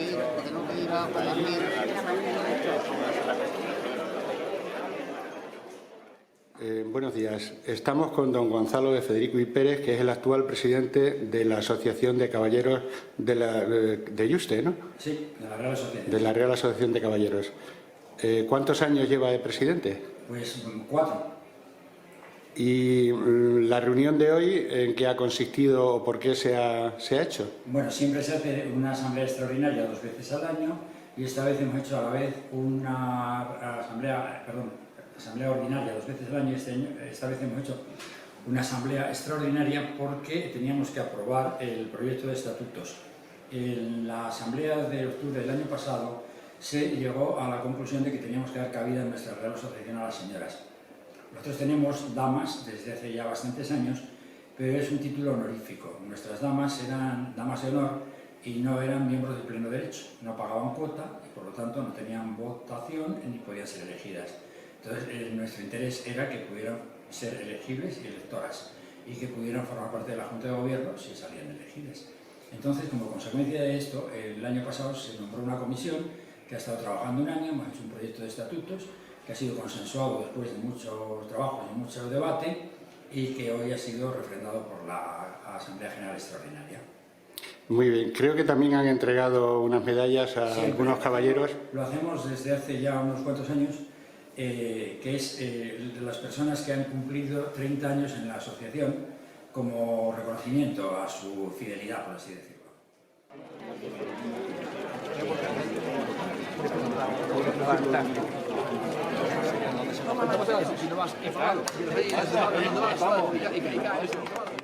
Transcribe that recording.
tengo que ir a dormir. Buenos días. Estamos con don Gonzalo de Federico y Pérez, que es el actual presidente de la Asociación de Caballeros de Yuste, ¿no? Sí, de la Real Asociación. De la Real Asociación de Caballeros. ¿Cuántos años lleva de presidente? Pues 4. ¿Y la reunión de hoy en qué ha consistido o por qué se ha hecho? Bueno, siempre se hace una asamblea extraordinaria 2 veces al año y esta vez hemos hecho a la vez una asamblea ordinaria 2 veces al año. Esta vez hemos hecho una asamblea extraordinaria porque teníamos que aprobar el proyecto de estatutos. En la asamblea de octubre del año pasado se llegó a la conclusión de que teníamos que dar cabida en nuestra Real Asociación a las señoras. Nosotros tenemos damas desde hace ya bastantes años, pero es un título honorífico. Nuestras damas eran damas de honor y no eran miembros de pleno derecho, no pagaban cuota y por lo tanto no tenían votación ni podían ser elegidas. Entonces nuestro interés era que pudieran ser elegibles y electoras y que pudieran formar parte de la Junta de Gobierno si salían elegidas. Entonces, como consecuencia de esto, el año pasado se nombró una comisión que ha estado trabajando un año, hemos hecho un proyecto de estatutos que ha sido consensuado después de mucho trabajo y mucho debate y que hoy ha sido refrendado por la Asamblea General Extraordinaria. Muy bien. Creo que también han entregado unas medallas a algunos caballeros. Lo hacemos desde hace ya unos cuantos años, que es de las personas que han cumplido 30 años en la asociación como reconocimiento a su fidelidad, por así decirlo. Si no vas enfadado, si no vas, ¿dónde vas?